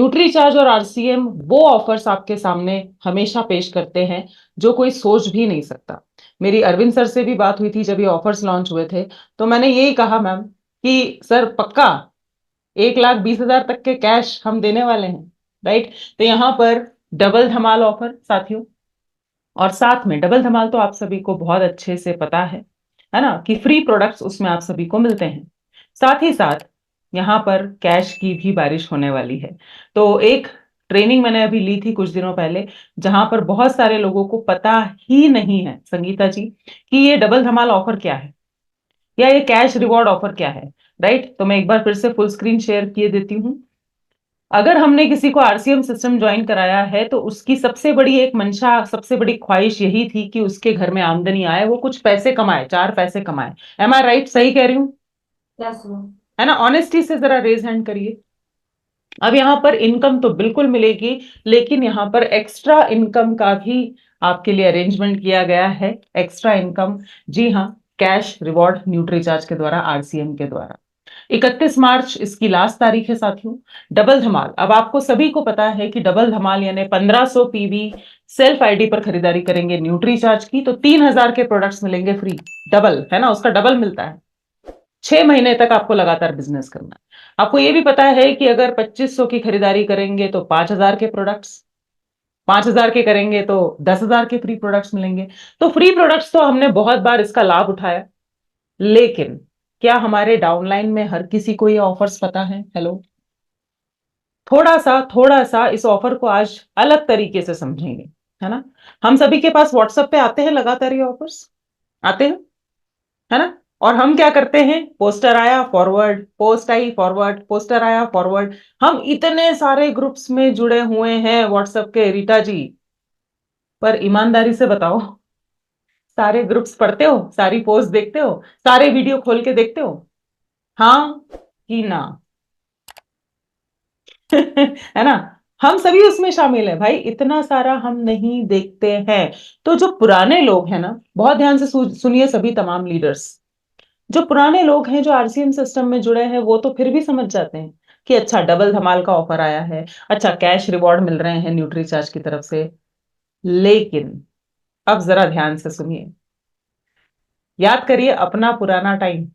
Nutricharge और RCM वो offers आपके सामने हमेशा पेश करते हैं जो कोई सोच भी नहीं सकता। मेरी अरविंद सर से भी बात हुई थी जब ये ऑफर्स लॉन्च हुए थे, तो मैंने यही कहा मैम कि सर पक्का 1,20,000 तक के कैश हम देने वाले हैं, राइट। तो यहाँ पर डबल धमाल ऑफर साथियों, और साथ में डबल धमाल तो आप सभी को बहुत अच्छे से पता है ना, कि फ्री प्रोडक्ट्स उसमें आप सभी को मिलते हैं। साथ ही साथ यहाँ पर कैश की भी बारिश होने वाली है। तो एक ट्रेनिंग मैंने अभी ली थी कुछ दिनों पहले, जहां पर बहुत सारे लोगों को पता ही नहीं है संगीता जी कि ये डबल धमाल ऑफर क्या है या ये कैश रिवॉर्ड ऑफर क्या है, राइट। तो मैं एक बार फिर से फुल स्क्रीन शेयर किए देती हूँ। अगर हमने किसी को आरसीएम सिस्टम ज्वाइन कराया है तो उसकी सबसे बड़ी एक मंशा, सबसे बड़ी ख्वाहिश यही थी कि उसके घर में आमदनी आए, वो कुछ पैसे कमाए, चार पैसे कमाए। एम आई राइट? सही कह रही हूँ? Yes ma'am. है ना? ऑनेस्टी से जरा रेज हैंड करिए। अब यहाँ पर इनकम तो बिल्कुल मिलेगी, लेकिन यहाँ पर एक्स्ट्रा इनकम का भी आपके लिए अरेंजमेंट किया गया है। एक्स्ट्रा इनकम, जी हाँ, कैश रिवॉर्ड न्यूट्रीचार्ज के द्वारा, आरसीएम के द्वारा। 31 मार्च इसकी लास्ट तारीख है साथियों। डबल धमाल, अब आपको सभी को पता है कि डबल धमाल यानी 1500 पीवी सेल्फ आईडी पर खरीदारी करेंगे न्यूट्रीचार्ज की तो 3,000 के प्रोडक्ट्स मिलेंगे फ्री। डबल है ना, उसका डबल मिलता है। 6 महीने तक आपको लगातार बिजनेस करना है। आपको यह भी पता है कि अगर 2500 की खरीदारी करेंगे तो 5,000 के प्रोडक्ट्स, 5,000 के करेंगे तो 10,000 के फ्री प्रोडक्ट्स मिलेंगे। तो फ्री प्रोडक्ट्स तो हमने बहुत बार इसका लाभ उठाया, लेकिन क्या हमारे डाउनलाइन में हर किसी को ये ऑफर्स पता है? हेलो, थोड़ा सा इस ऑफर को आज अलग तरीके से समझेंगे, है ना। हम सभी के पास व्हाट्सएप पे आते हैं लगातार ये ऑफर्स, आते हैं, है ना। और हम क्या करते हैं? पोस्टर आया forward, post I forward, poster आया फॉरवर्ड। हम इतने सारे ग्रुप्स में जुड़े हुए हैं व्हाट्सएप के, रीता जी, पर ईमानदारी से बताओ, सारे ग्रुप्स पढ़ते हो? सारी पोस्ट देखते हो? सारे वीडियो खोल के देखते हो? हाँ कि ना? है ना। हम सभी उसमें शामिल हैं भाई, इतना सारा हम नहीं देखते हैं। तो जो पुराने लोग हैं ना, बहुत ध्यान से सुनिए सभी तमाम लीडर्स, जो पुराने लोग हैं जो आरसीएम सिस्टम में जुड़े हैं वो तो फिर भी समझ जाते हैं कि अच्छा डबल धमाल का ऑफर आया है, अच्छा कैश रिवॉर्ड मिल रहे हैं न्यूट्रीचार्ज की तरफ से। लेकिन अब जरा ध्यान से सुनिए, याद करिए अपना पुराना टाइम,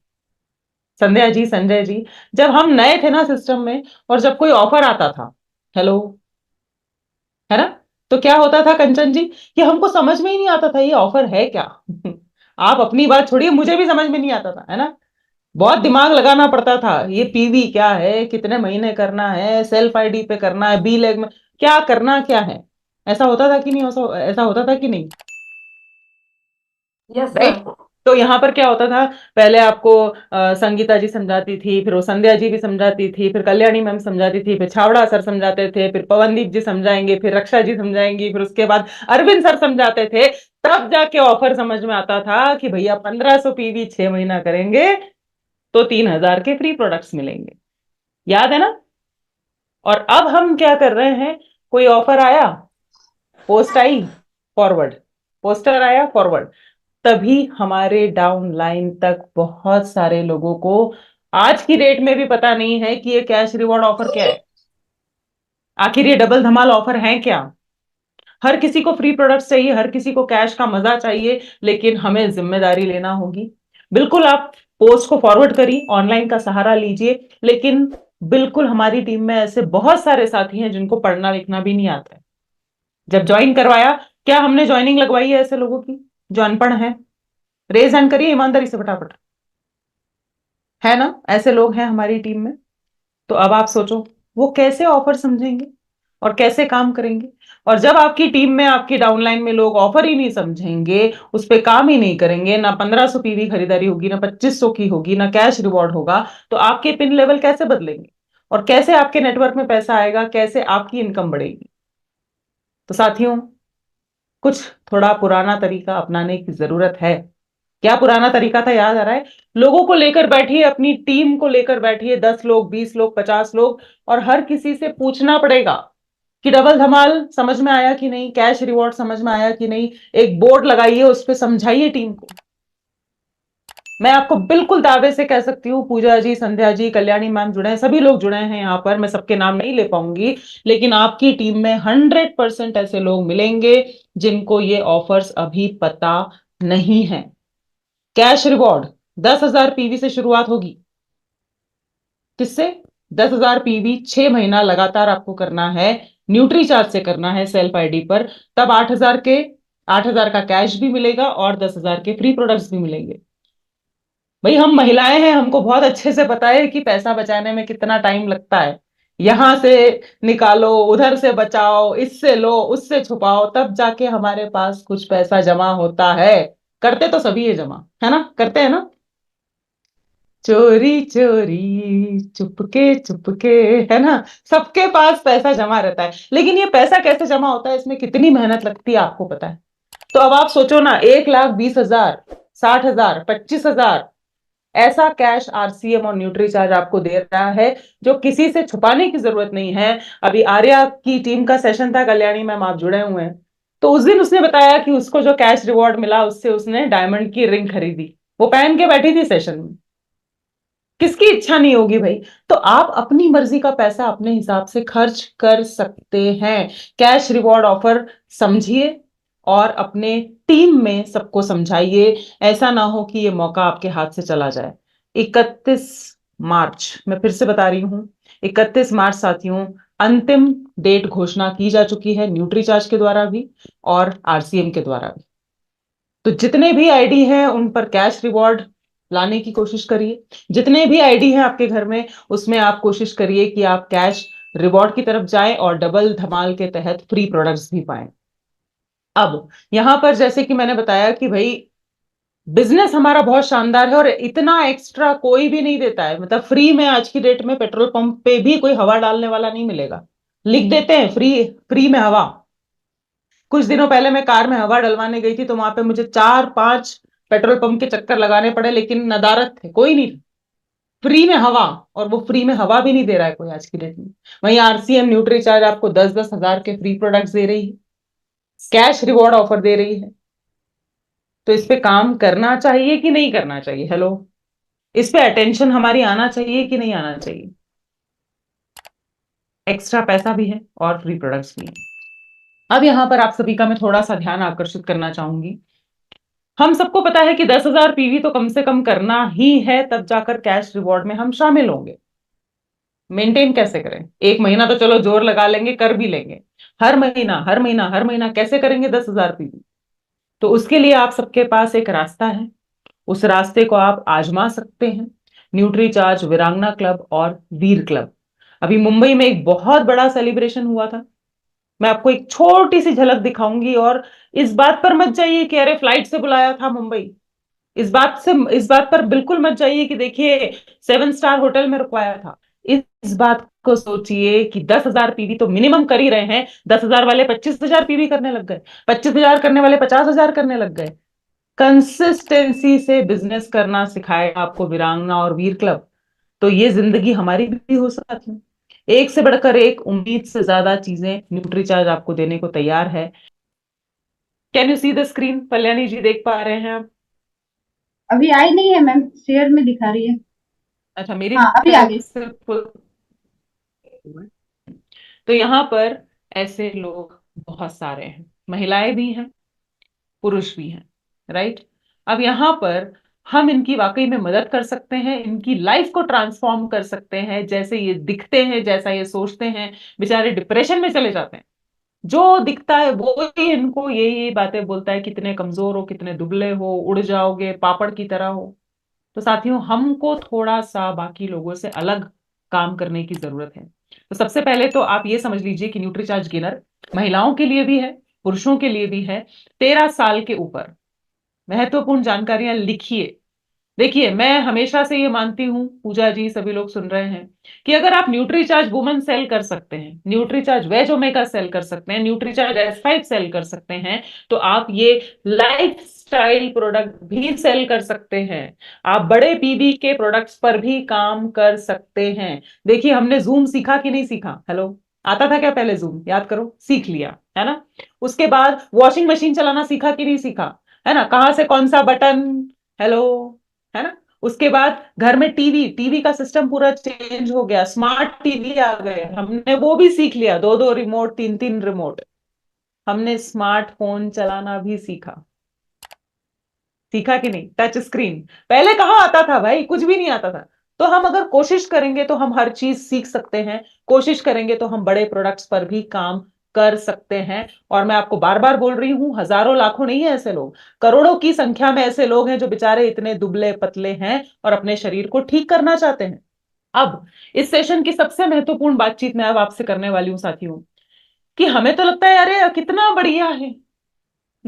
संध्या जी, संजय जी, जब हम नए थे ना सिस्टम में, और जब कोई ऑफर आता था, हेलो, है ना, तो क्या होता था कंचन जी कि हमको समझ में ही नहीं आता था ये ऑफर है क्या। आप अपनी बात छोड़िए, मुझे भी समझ में नहीं आता था, है ना। बहुत दिमाग लगाना पड़ता था, ये पीवी क्या है, कितने महीने करना है, सेल्फ आईडी पे करना है, बी लेग में क्या करना क्या है। ऐसा होता था कि नहीं? ऐसा होता था कि नहीं? Yes right. मैम। तो यहाँ पर क्या होता था? पहले आपको संगीता जी समझाती थी, फिर वो संध्या जी भी समझाती थी, फिर कल्याणी मैम समझाती थी, फिर छावड़ा सर समझाते थे, फिर पवनदीप जी समझाएंगे, फिर रक्षा जी समझाएंगी, फिर उसके बाद अरविंद सर समझाते थे। तब जाके ऑफर समझ में आता था कि भैया 1500 पीवी 6 महीना करेंगे तो 3,000 के फ्री प्रोडक्ट्स मिलेंगे। याद है ना। और अब हम क्या कर रहे हैं? कोई ऑफर आया, पोस्ट आई फॉरवर्ड, पोस्टर आया फॉरवर्ड, तभी हमारे डाउन लाइन तक बहुत सारे लोगों को आज की डेट में भी पता नहीं है कि ये कैश रिवॉर्ड ऑफर क्या है, आखिर ये डबल धमाल ऑफर है क्या। हर किसी को फ्री प्रोडक्ट्स चाहिए, हर किसी को कैश का मजा चाहिए, लेकिन हमें जिम्मेदारी लेना होगी। बिल्कुल आप पोस्ट को फॉरवर्ड करिए, ऑनलाइन का सहारा लीजिए, लेकिन बिल्कुल हमारी टीम में ऐसे बहुत सारे साथी हैं जिनको पढ़ना लिखना भी नहीं आता है। जब ज्वाइन करवाया, क्या हमने ज्वाइनिंग लगवाई है ऐसे लोगों की जो अनपढ़ हैं? रेज हैंड करिए ईमानदारी से फटाफट, है ना। ऐसे लोग हैं हमारी टीम में। तो अब आप सोचो वो कैसे ऑफर समझेंगे और कैसे काम करेंगे। और जब आपकी टीम में, आपकी डाउनलाइन में लोग ऑफर ही नहीं समझेंगे, उस पर काम ही नहीं करेंगे, ना 1500 पीवी खरीदारी होगी, ना 2500 की होगी, ना कैश रिवॉर्ड होगा, तो आपके पिन लेवल कैसे बदलेंगे और कैसे आपके नेटवर्क में पैसा आएगा, कैसे आपकी इनकम बढ़ेगी। तो साथियों, कुछ थोड़ा पुराना तरीका अपनाने की जरूरत है। क्या पुराना तरीका था याद आ रहा है? लोगों को लेकर बैठिए, अपनी टीम को लेकर बैठिए, 10 लोग, 20 लोग, 50 लोग, और हर किसी से पूछना पड़ेगा कि डबल धमाल समझ में आया कि नहीं, कैश रिवॉर्ड समझ में आया कि नहीं। एक बोर्ड लगाइए, उस पर समझाइए टीम को। मैं आपको बिल्कुल दावे से कह सकती हूँ, पूजा जी, संध्या जी, कल्याणी मैम जुड़े हैं, सभी लोग जुड़े हैं यहाँ पर, मैं सबके नाम नहीं ले पाऊंगी, लेकिन आपकी टीम में 100% ऐसे लोग मिलेंगे जिनको ये ऑफर्स अभी पता नहीं है। कैश रिवॉर्ड 10,000 पीवी से शुरुआत होगी। किससे? 10,000 पीवी 6 महीना लगातार आपको करना है, न्यूट्री चार्ज से करना है सेल्फ आईडी पर, तब 8,000 का कैश भी मिलेगा और 10,000 के फ्री प्रोडक्ट्स भी मिलेंगे। भाई हम महिलाएं हैं, हमको बहुत अच्छे से पता है कि पैसा बचाने में कितना टाइम लगता है। यहां से निकालो, उधर से बचाओ, इससे लो, उससे छुपाओ, तब जाके हमारे पास कुछ पैसा जमा होता है। करते तो सभी है जमा, है ना? करते हैं ना? चोरी चोरी, चुपके चुपके, है ना? सबके पास पैसा जमा रहता है, लेकिन ये पैसा कैसे जमा होता है, इसमें कितनी मेहनत लगती है आपको पता है? तो अब आप सोचो ना, 1,20,000, 60,000, 25,000 ऐसा कैश आरसीएम और न्यूट्री चार्ज आपको दे रहा है, जो किसी से छुपाने की जरूरत नहीं है। अभी आर्या की टीम का सेशन था, कल्याणी मैम आप जुड़े हुए हैं, तो उस दिन उसने बताया कि उसको जो कैश रिवॉर्ड मिला उससे उसने डायमंड की रिंग खरीदी, वो पहन के बैठी थी सेशन में। किसकी इच्छा नहीं होगी भाई? तो आप अपनी मर्जी का पैसा अपने हिसाब से खर्च कर सकते हैं। कैश रिवॉर्ड ऑफर समझिए और अपने टीम में सबको समझाइए, ऐसा ना हो कि ये मौका आपके हाथ से चला जाए। 31 मार्च, मैं फिर से बता रही हूं, 31 मार्च साथियों, अंतिम डेट घोषणा की जा चुकी है, न्यूट्री चार्ज के द्वारा भी और आरसीएम के द्वारा भी। तो जितने भी आईडी हैं उन पर कैश रिवॉर्ड लाने की कोशिश करिए। जितने भी आईडी हैं आपके घर में, उसमें आप कोशिश करिए कि आप कैश रिवॉर्ड की तरफ जाएं और डबल धमाल के तहत फ्री प्रोडक्ट्स भी पाएं। अब यहां पर जैसे कि मैंने बताया कि भाई बिजनेस हमारा बहुत शानदार है और इतना एक्स्ट्रा कोई भी नहीं देता है, मतलब फ्री में आज की डेट में पेट्रोल पंप पे भी कोई हवा डालने वाला नहीं मिलेगा। लिख देते हैं फ्री, फ्री में हवा। कुछ दिनों पहले मैं कार में हवा डलवाने गई थी, तो वहां पे मुझे 4-5 पेट्रोल पंप के चक्कर लगाने पड़े, लेकिन नदारत थे, कोई नहीं था। फ्री में हवा, और वो फ्री में हवा भी नहीं दे रहा है कोई आज की डेट में। वहीं आरसीएम न्यूट्री चार्ज आपको 10-10 हजार के फ्री प्रोडक्ट्स दे रही है, कैश रिवॉर्ड ऑफर दे रही है। तो इस पे काम करना चाहिए कि नहीं करना चाहिए? हेलो, इस पे अटेंशन हमारी आना चाहिए कि नहीं आना चाहिए? एक्स्ट्रा पैसा भी है और फ्री प्रोडक्ट्स भी है। अब यहां पर आप सभी का मैं थोड़ा सा ध्यान आकर्षित करना चाहूंगी। हम सबको पता है कि 10,000 पीवी तो कम से कम करना ही है, तब जाकर कैश रिवॉर्ड में हम शामिल होंगे। मेंटेन कैसे करें? एक महीना तो चलो जोर लगा लेंगे, कर भी लेंगे। हर महीना हर महीना हर महीना कैसे करेंगे 10,000 पीवी? तो उसके लिए आप सबके पास एक रास्ता है, उस रास्ते को आप आजमा सकते हैं। न्यूट्री चार्ज, वीरांगना क्लब और वीर क्लब। अभी मुंबई में एक बहुत बड़ा सेलिब्रेशन हुआ था, मैं आपको एक छोटी सी झलक दिखाऊंगी, और इस बात पर मत जाइए कि अरे फ्लाइट से बुलाया था मुंबई। इस बात पर बिल्कुल मत जाइए कि देखिए 7 स्टार होटल में रुकवाया था। इस बात को सोचिए कि 10,000 पीवी तो मिनिमम कर ही रहे हैं, 10,000 वाले 25,000 पीवी करने लग गए, 25,000 करने वाले 50,000 करने लग गए। कंसिस्टेंसी से बिजनेस करना सिखाएगा आपको वीरांगना और वीर क्लब। तो ये जिंदगी हमारी भी हो सकती है। एक से बढ़कर एक, उम्मीद से ज्यादा चीजें न्यूट्री चार्ज आपको देने को तैयार है। Can you see the screen? Kalyani ji देख पा रहे हैं आप? अभी आई नहीं है मैम, शेयर में दिखा रही है। अच्छा, मेरी हाँ अभी आ तरफ गई। से तो यहाँ पर ऐसे लोग बहुत सारे हैं, महिलाएं भी हैं, पुरुष भी हैं, राइट? अब यहाँ पर हम इनकी वाकई में मदद कर सकते हैं, इनकी लाइफ को ट्रांसफॉर्म कर सकते हैं। जैसे ये दिखते हैं, जैसा ये सोचते हैं, बेचारे डिप्रेशन में चले जाते हैं। जो दिखता है वो ही इनको ये बातें बोलता है, कितने कमजोर हो, कितने दुबले हो, उड़ जाओगे, पापड़ की तरह हो। तो साथियों, हमको थोड़ा सा बाकी लोगों से अलग काम करने की जरूरत है। तो सबसे पहले तो आप ये समझ लीजिए कि न्यूट्रीचार्ज गेनर महिलाओं के लिए भी है, पुरुषों के लिए भी है। 13 साल के ऊपर महत्वपूर्ण जानकारियां लिखिए। देखिए, मैं हमेशा से ये मानती हूं, पूजा जी सभी लोग सुन रहे हैं, कि अगर आप न्यूट्रीचार्ज वुमेन सेल कर सकते हैं, न्यूट्रीचार्ज वेज ओमेगा सेल कर सकते हैं, न्यूट्रीचार्ज S5 सेल कर सकते हैं, तो आप ये लाइफ स्टाइल प्रोडक्ट भी सेल कर सकते हैं। आप बड़े पीवी के प्रोडक्ट्स पर भी काम कर सकते हैं। देखिए, हमने जूम सीखा कि नहीं सीखा? हेलो, आता था क्या पहले जूम? याद करो, सीख लिया है ना? उसके बाद वॉशिंग मशीन चलाना सीखा कि नहीं सीखा? है ना? कहाँ से कौन सा बटन, हेलो, है ना। उसके बाद घर में टीवी, टीवी का सिस्टम पूरा चेंज हो गया, स्मार्ट टीवी आ गए, हमने वो भी सीख लिया, दो दो रिमोट, तीन तीन रिमोट। हमने स्मार्टफोन चलाना भी सीखा, सीखा कि नहीं। टच स्क्रीन पहले कहाँ आता था भाई, कुछ भी नहीं आता था। तो हम अगर कोशिश करेंगे तो हम हर चीज सीख सकते हैं, कोशिश करेंगे तो हम बड़े प्रोडक्ट्स पर भी काम कर सकते हैं। और मैं आपको बार बार बोल रही हूं, हजारों लाखों नहीं है ऐसे लोग, करोड़ों की संख्या में ऐसे लोग हैं जो बेचारे इतने दुबले पतले हैं और अपने शरीर को ठीक करना चाहते हैं। अब इस सेशन की सबसे महत्वपूर्ण बातचीत मैं अब आपसे करने वाली हूं साथियों, कि हमें तो लगता है यार ये कितना बढ़िया है,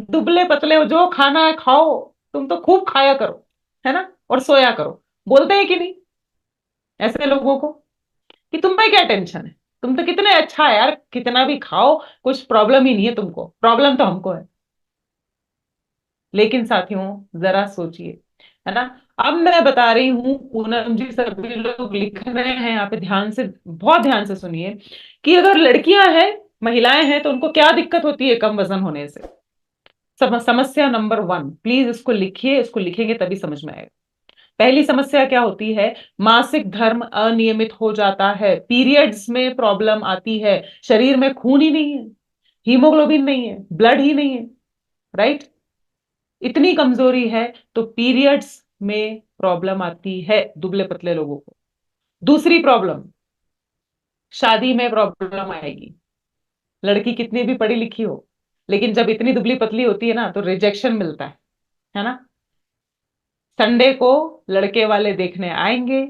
दुबले पतले हो, जो खाना है खाओ, तुम तो खूब खाया करो, है ना, और सोया करो। बोलते हैं कि नहीं ऐसे लोगों को, कि तुम्हें क्या टेंशन है, तुम तो कितने अच्छा है यार, कितना भी खाओ, कुछ प्रॉब्लम ही नहीं है तुमको, प्रॉब्लम तो हमको है। लेकिन साथियों जरा सोचिए, है ना। अब मैं बता रही हूं, पूनम जी सभी लोग लिख रहे हैं यहाँ पे, ध्यान से, बहुत ध्यान से सुनिए, कि अगर लड़कियां हैं, महिलाएं हैं, तो उनको क्या दिक्कत होती है कम वजन होने से। समस्या नंबर 1, प्लीज इसको लिखिए, इसको लिखेंगे तभी समझ में आएगा। पहली समस्या क्या होती है, मासिक धर्म अनियमित हो जाता है, पीरियड्स में प्रॉब्लम आती है, शरीर में खून ही नहीं है, हीमोग्लोबिन नहीं है, ब्लड ही नहीं है, राइट। इतनी कमजोरी है तो पीरियड्स में प्रॉब्लम आती है दुबले पतले लोगों को। दूसरी प्रॉब्लम, शादी में प्रॉब्लम आएगी। लड़की कितनी भी पढ़ी लिखी हो, लेकिन जब इतनी दुबली पतली होती है ना तो रिजेक्शन मिलता है ना। संडे को लड़के वाले देखने आएंगे,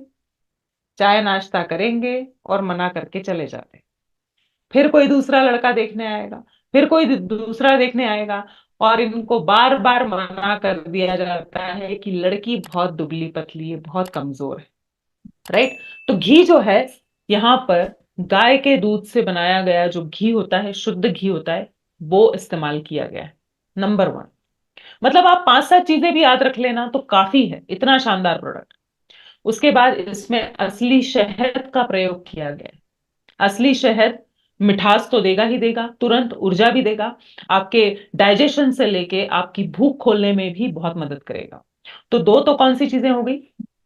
चाय नाश्ता करेंगे और मना करके चले जाते। फिर कोई दूसरा लड़का देखने आएगा, फिर कोई दूसरा देखने आएगा, और इनको बार बार मना कर दिया जाता है कि लड़की बहुत दुबली पतली है, बहुत कमजोर है, राइट। तो घी जो है, यहाँ पर गाय के दूध से बनाया गया जो घी होता है, शुद्ध घी होता है, वो इस्तेमाल किया गया है। नंबर 1, मतलब आप 5-7 चीजें भी याद रख लेना तो काफी है, इतना शानदार प्रोडक्ट। उसके बाद इसमें असली शहद का प्रयोग किया गया है। असली शहद मिठास तो देगा ही देगा, तुरंत ऊर्जा भी देगा, आपके डाइजेशन से लेके आपकी भूख खोलने में भी बहुत मदद करेगा। तो दो तो कौन सी चीजें हो गई,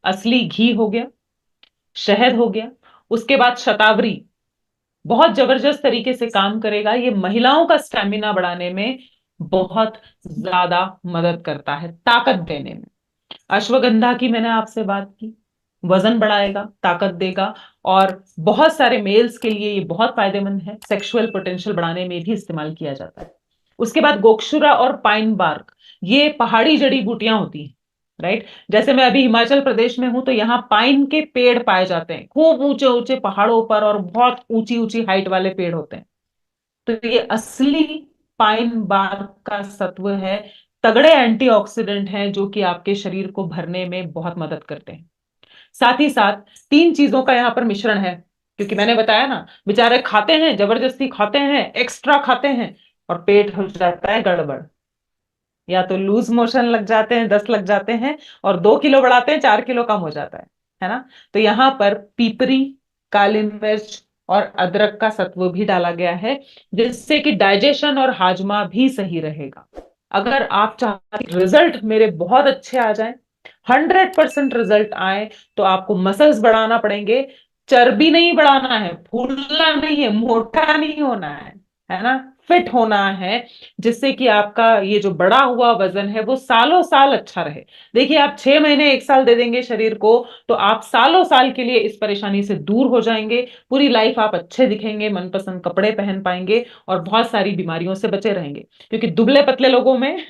असली घी हो गया, शहद हो गया। उसके बाद शतावरी बहुत जबरदस्त तरीके से काम करेगा, ये महिलाओं का स्टेमिना बढ़ाने में बहुत ज्यादा मदद करता है, ताकत देने में। अश्वगंधा की मैंने आपसे बात की, वजन बढ़ाएगा, ताकत देगा, और बहुत सारे मेल्स के लिए ये बहुत फायदेमंद है, सेक्सुअल पोटेंशियल बढ़ाने में भी इस्तेमाल किया जाता है। उसके बाद गोक्षुरा और पाइन बार्क, ये पहाड़ी जड़ी बूटियां होती हैं, राइट। जैसे मैं अभी हिमाचल प्रदेश में हूं तो यहाँ पाइन के पेड़ पाए जाते हैं खूब ऊंचे ऊंचे पहाड़ों पर, और बहुत ऊंची ऊंची हाइट वाले पेड़ होते हैं। तो ये असली पाइन बार्क का सत्व है, तगड़े एंटीऑक्सीडेंट हैं जो कि आपके शरीर को भरने में बहुत मदद करते हैं। साथ ही साथ 3 चीजों का यहाँ पर मिश्रण है, क्योंकि मैंने बताया ना, बेचारे खाते हैं, जबरदस्ती खाते हैं, एक्स्ट्रा खाते हैं, और पेट हो जाता है गड़बड़, या तो लूज मोशन लग जाते हैं, 10 लग जाते हैं, और 2 किलो बढ़ाते हैं, 4 किलो कम हो जाता है ना। तो यहाँ पर पीपरी, काली मिर्च और अदरक का सत्व भी डाला गया है, जिससे कि डाइजेशन और हाजमा भी सही रहेगा। अगर आप चाहते रिजल्ट मेरे बहुत अच्छे आ जाएं, 100% रिजल्ट आए, तो आपको मसल्स बढ़ाना पड़ेंगे। चर्बी नहीं बढ़ाना है, फूलना नहीं है, मोटा नहीं होना है ना, फिट होना है, जिससे कि आपका ये जो बढ़ा हुआ वजन है वो सालों साल अच्छा रहे। देखिए, आप 6 महीने 1 साल दे देंगे शरीर को, तो आप सालों साल के लिए इस परेशानी से दूर हो जाएंगे, पूरी लाइफ आप अच्छे दिखेंगे, मनपसंद कपड़े पहन पाएंगे, और बहुत सारी बीमारियों से बचे रहेंगे। क्योंकि दुबले पतले लोगों में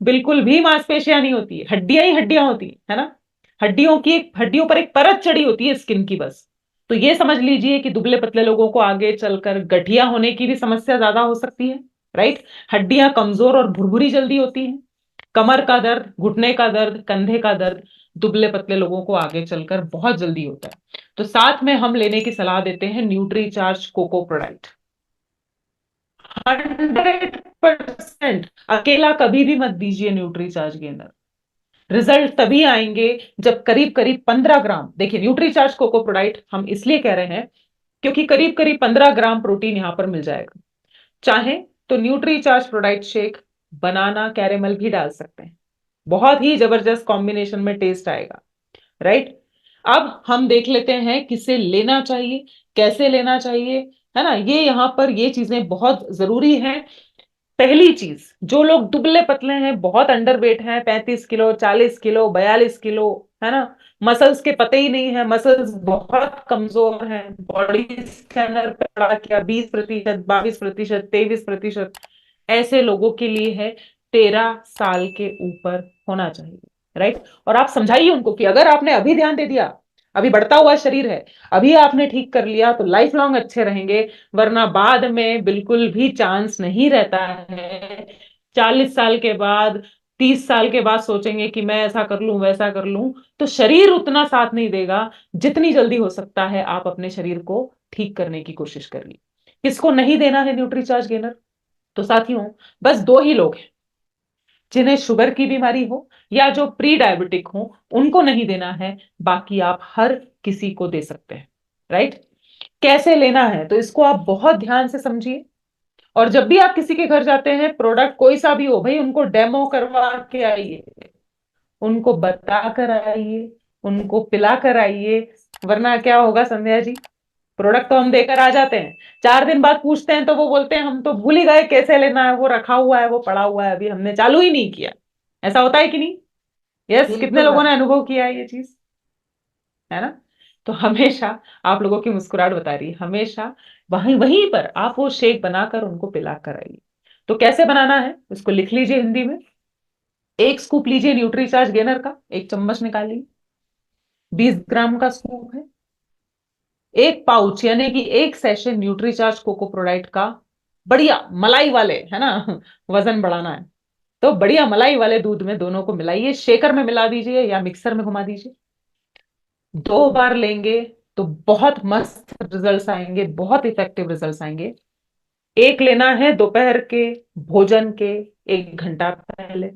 बिल्कुल भी मांसपेशियां नहीं होती है, हड्डियां ही हड्डियां होती है ना। हड्डियों पर एक परत चढ़ी होती है स्किन की, बस। तो ये समझ लीजिए कि दुबले पतले लोगों को आगे चलकर गठिया होने की भी समस्या ज्यादा हो सकती है, राइट। हड्डियां कमजोर और भुरभुरी जल्दी होती हैं, कमर का दर्द, घुटने का दर्द, कंधे का दर्द दुबले पतले लोगों को आगे चलकर बहुत जल्दी होता है। तो साथ में हम लेने की सलाह देते हैं न्यूट्री चार्ज कोको प्रोडक्ट। 100%, अकेला कभी भी मत दीजिए न्यूट्री चार्ज गेनर। रिजल्ट तभी आएंगे जब करीब करीब 15 ग्राम, देखिए न्यूट्री चार्ज कोको प्रोडक्ट हम इसलिए कह रहे हैं क्योंकि करीब करीब 15 ग्राम प्रोटीन यहां पर मिल जाएगा। चाहे तो न्यूट्री चार्ज प्रोडक्ट शेक, बनाना कैरेमल भी डाल सकते हैं, बहुत ही जबरदस्त कॉम्बिनेशन में टेस्ट आएगा। राइट। अब हम देख लेते हैं किसे लेना चाहिए, कैसे लेना चाहिए, है ना। ये यहाँ पर ये चीजें बहुत जरूरी हैं। पहली चीज, जो लोग दुबले पतले हैं, बहुत अंडरवेट हैं, 35 किलो, 40 किलो, 42 किलो, है ना, मसल्स के पते ही नहीं है, मसल्स बहुत कमजोर हैं, बॉडी स्कैनर पे पड़ा किया 20%, 22%, 23%, ऐसे लोगों के लिए है 13 साल के ऊपर होना चाहिए। राइट। और आप समझाइए उनको कि अगर आपने अभी ध्यान दे दिया, अभी बढ़ता हुआ शरीर है, अभी आपने ठीक कर लिया तो लाइफ लॉन्ग अच्छे रहेंगे, वरना बाद में बिल्कुल भी चांस नहीं रहता है। 40 साल के बाद, 30 साल के बाद सोचेंगे कि मैं ऐसा कर लूं वैसा कर लूं, तो शरीर उतना साथ नहीं देगा। जितनी जल्दी हो सकता है आप अपने शरीर को ठीक करने की कोशिश करिए। किसको नहीं देना है न्यूट्रीचार्ज गेनर? तो साथियों, बस दो ही लोग हैं जिन्हें शुगर की बीमारी हो या जो प्री डायबिटिक हो, उनको नहीं देना है। बाकी आप हर किसी को दे सकते हैं। राइट। कैसे लेना है तो इसको आप बहुत ध्यान से समझिए। और जब भी आप किसी के घर जाते हैं, प्रोडक्ट कोई सा भी हो भाई, उनको डेमो करवा के आइए, उनको बता कर आइए, उनको पिला कर आइए। वरना क्या होगा संध्या जी, प्रोडक्ट तो हम देकर आ जाते हैं, 4 दिन बाद पूछते हैं तो वो बोलते हैं हम तो भूल ही गए कैसे लेना है, वो रखा हुआ है, वो पड़ा हुआ है, अभी हमने चालू ही नहीं किया। ऐसा होता है कि नहीं? यस, कितने बिल्कुल लोगों मैम। ने अनुभव किया है ये चीज, है ना। तो हमेशा, आप लोगों की मुस्कुराहट बता रही है, हमेशा वहीं वहीं पर आप वो शेक बनाकर उनको पिला कर आइए। तो कैसे बनाना है इसको लिख लीजिए हिंदी में। 1 स्कूप लीजिए न्यूट्रीचार्ज गेनर का, 1 चम्मच निकालिए, 20 ग्राम का स्कूप है। 1 पाउच यानी कि 1 सेशन न्यूट्रीचार्ज कोको प्रोडाइट का, बढ़िया मलाई वाले, है ना, वजन बढ़ाना है तो बढ़िया मलाई वाले दूध में दोनों को मिलाइए, शेकर में मिला दीजिए या मिक्सर में घुमा दीजिए। 2 बार लेंगे तो बहुत मस्त रिजल्ट्स आएंगे, बहुत इफेक्टिव रिजल्ट्स आएंगे। एक लेना है दोपहर के भोजन के 1 घंटा पहले,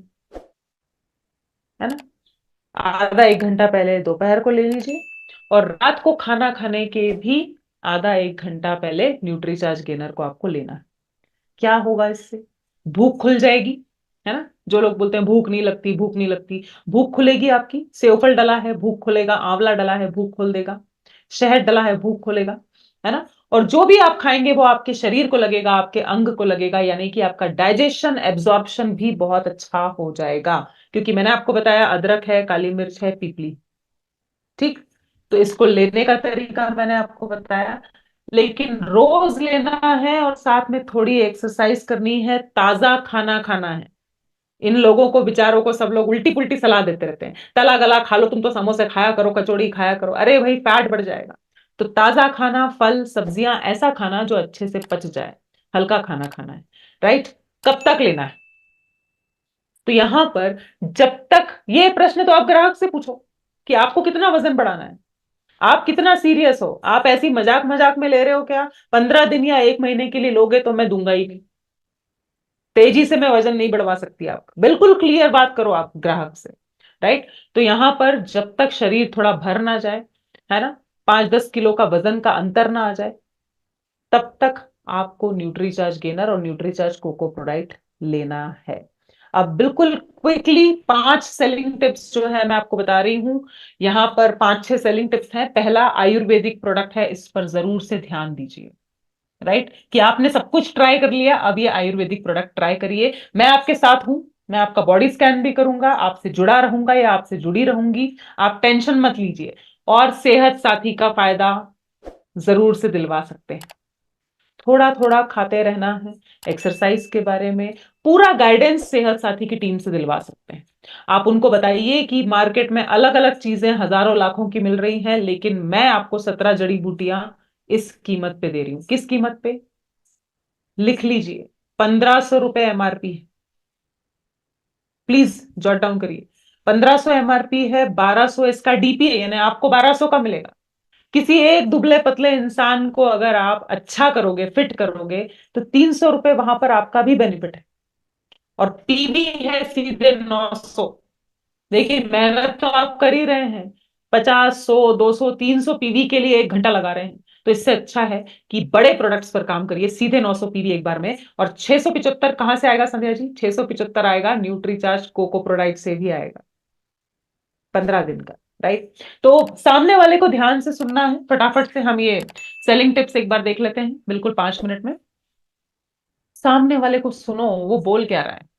है ना, आधा 1 घंटा पहले दोपहर को ले लीजिए। और रात को खाना खाने के भी आधा 1 घंटा पहले न्यूट्रीचार्ज गेनर को आपको लेना है। क्या होगा इससे? भूख खुल जाएगी, है ना। जो लोग बोलते हैं भूख नहीं लगती, भूख नहीं लगती, भूख खुलेगी आपकी। सेवफल डला है, भूख खुलेगा। आंवला डला है, भूख खोल देगा। शहद डला है, भूख खोलेगा, है ना। और जो भी आप खाएंगे वो आपके शरीर को लगेगा, आपके अंग को लगेगा, यानी कि आपका डाइजेशन एब्जॉर्प्शन भी बहुत अच्छा हो जाएगा। क्योंकि मैंने आपको बताया अदरक है, काली मिर्च है, पीपली, ठीक। तो इसको लेने का तरीका मैंने आपको बताया, लेकिन रोज लेना है और साथ में थोड़ी एक्सरसाइज करनी है, ताजा खाना खाना है। इन लोगों को बेचारों को सब लोग उल्टी पुल्टी सलाह देते रहते हैं, तला गला खा लो, तुम तो समोसे खाया करो, कचौड़ी खाया करो, अरे भाई फैट बढ़ जाएगा। तो ताजा खाना, फल सब्जियां, ऐसा खाना जो अच्छे से पच जाए, हल्का खाना खाना है। राइट। कब तक लेना है? तो यहां पर, जब तक, ये प्रश्न तो आप ग्राहक से पूछो कि आपको कितना वजन बढ़ाना है, आप कितना सीरियस हो। आप ऐसी मजाक मजाक में ले रहे हो क्या? 15 दिन या 1 महीने के लिए लोगे तो मैं दूंगा ही नहीं, तेजी से मैं वजन नहीं बढ़वा सकती आपका। बिल्कुल क्लियर बात करो आप ग्राहक से। राइट। तो यहां पर जब तक शरीर थोड़ा भर ना जाए, है ना, 5-10 किलो का वजन का अंतर ना आ जाए, तब तक आपको न्यूट्रीचार्ज गेनर और न्यूट्रीचार्ज कोको प्रोडाइट लेना है। अब बिल्कुल क्विकली 5 सेलिंग टिप्स जो है मैं आपको बता रही हूं। यहां पर 5-6 सेलिंग टिप्स हैं। पहला आयुर्वेदिक प्रोडक्ट है, इस पर जरूर से ध्यान दीजिए। राइट। कि आपने सब कुछ ट्राई कर लिया, अब ये आयुर्वेदिक प्रोडक्ट ट्राई करिए। मैं आपके साथ हूं, मैं आपका बॉडी स्कैन भी करूंगा, आपसे जुड़ा रहूंगा या आपसे जुड़ी रहूंगी। आप टेंशन मत लीजिए। और सेहत साथी का फायदा जरूर से दिलवा सकते हैं। थोड़ा थोड़ा खाते रहना है। एक्सरसाइज के बारे में पूरा गाइडेंस सेहत साथी की टीम से दिलवा सकते हैं। आप उनको बताइए कि मार्केट में अलग अलग चीजें हजारों लाखों की मिल रही हैं, लेकिन मैं आपको 17 जड़ी बूटियां इस कीमत पे दे रही हूं। किस कीमत पे? लिख लीजिए, 1500 रुपए एमआरपी है। प्लीज जॉट डाउन करिए। 1500 एमआरपी है, 1200 इसका डीपी है, यानी आपको 1200 का मिलेगा। किसी एक दुबले पतले इंसान को अगर आप अच्छा करोगे, फिट करोगे, तो 300 रुपए वहां पर आपका भी बेनिफिट है। और पीवी है सीधे 900। देखिए मेहनत तो आप कर ही रहे हैं, 50, 100, 200, 300 पीवी के लिए 1 घंटा लगा रहे हैं। तो इससे अच्छा है कि बड़े प्रोडक्ट्स पर काम करिए, सीधे 900 पीवी एक बार में। और 675 कहां से आएगा संध्या जी? 675 आएगा न्यूट्रीचार्ज कोको प्रोडाइट से भी आएगा, 15 दिन का। राइट। तो सामने वाले को ध्यान से सुनना है। फटाफट से हम ये सेलिंग टिप्स एक बार देख लेते हैं, बिल्कुल 5 मिनट में। सामने वाले को सुनो, वो बोल क्या रहा है।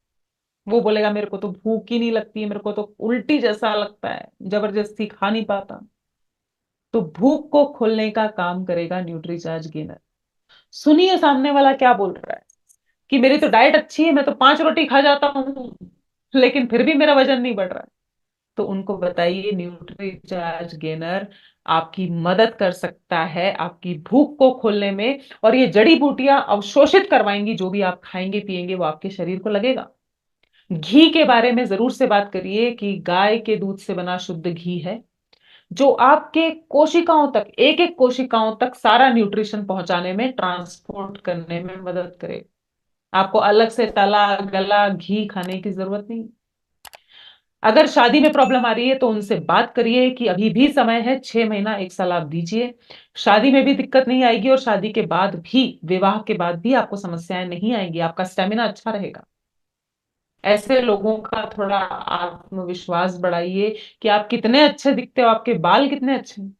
वो बोलेगा मेरे को तो भूख ही नहीं लगती है, मेरे को तो उल्टी जैसा लगता है, जबरदस्ती खा नहीं पाता। तो भूख को खोलने का काम करेगा न्यूट्रीचार्ज गेनर। सुनिए सामने वाला क्या बोल रहा है, कि मेरी तो डाइट अच्छी है, मैं तो 5 रोटी खा जाता हूँ, लेकिन फिर भी मेरा वजन नहीं बढ़ रहा है। तो उनको बताइए न्यूट्रीचार्ज गेनर आपकी मदद कर सकता है आपकी भूख को खोलने में, और ये जड़ी बूटियां अवशोषित करवाएंगी, जो भी आप खाएंगे पिएंगे वो आपके शरीर को लगेगा। घी के बारे में जरूर से बात करिए कि गाय के दूध से बना शुद्ध घी है, जो आपके कोशिकाओं तक, एक एक कोशिकाओं तक सारा न्यूट्रिशन पहुंचाने में, ट्रांसपोर्ट करने में मदद करे। आपको अलग से तला गला घी खाने की जरूरत नहीं। अगर शादी में प्रॉब्लम आ रही है तो उनसे बात करिए कि अभी भी समय है, 6 महीना 1 साल आप दीजिए, शादी में भी दिक्कत नहीं आएगी, और शादी के बाद भी, विवाह के बाद भी आपको समस्याएं नहीं आएंगी, आपका स्टेमिना अच्छा रहेगा। ऐसे लोगों का थोड़ा आत्मविश्वास बढ़ाइए कि आप कितने अच्छे दिखते हो, आपके बाल कितने अच्छे हैं,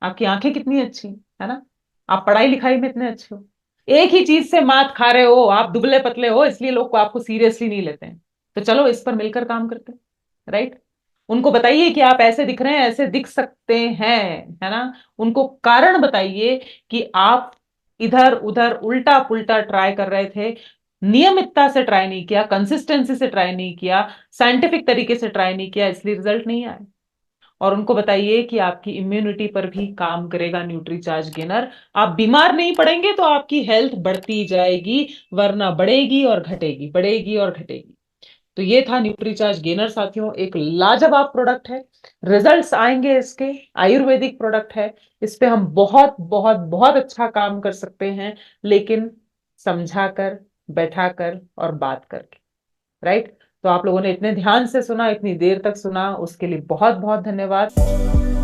आपकी आंखें कितनी अच्छी हैं, है ना, आप पढ़ाई लिखाई में इतने अच्छे हो। एक ही चीज से मात खा रहे हो, आप दुबले पतले हो, इसलिए लोग आपको सीरियसली नहीं लेते हैं। तो चलो इस पर मिलकर काम करते हैं, राइट। उनको बताइए कि आप ऐसे दिख रहे हैं, ऐसे दिख सकते हैं, है ना। उनको कारण बताइए कि आप इधर उधर उल्टा पुल्टा ट्राई कर रहे थे, नियमितता से ट्राई नहीं किया, कंसिस्टेंसी से ट्राई नहीं किया, साइंटिफिक तरीके से ट्राई नहीं किया, इसलिए रिजल्ट नहीं आए। और उनको बताइए कि आपकी इम्यूनिटी पर भी काम करेगा न्यूट्रीचार्ज गेनर। आप बीमार नहीं पड़ेंगे तो आपकी हेल्थ बढ़ती जाएगी, वरना बढ़ेगी और घटेगी, बढ़ेगी और घटेगी। तो ये था न्यूट्रीचार्ज गेनर साथियों, एक लाजवाब प्रोडक्ट है, रिजल्ट्स आएंगे इसके, आयुर्वेदिक प्रोडक्ट है। इस पे हम बहुत बहुत बहुत अच्छा काम कर सकते हैं, लेकिन समझा कर, बैठा कर और बात करके, राइट। तो आप लोगों ने इतने ध्यान से सुना, इतनी देर तक सुना, उसके लिए बहुत बहुत धन्यवाद।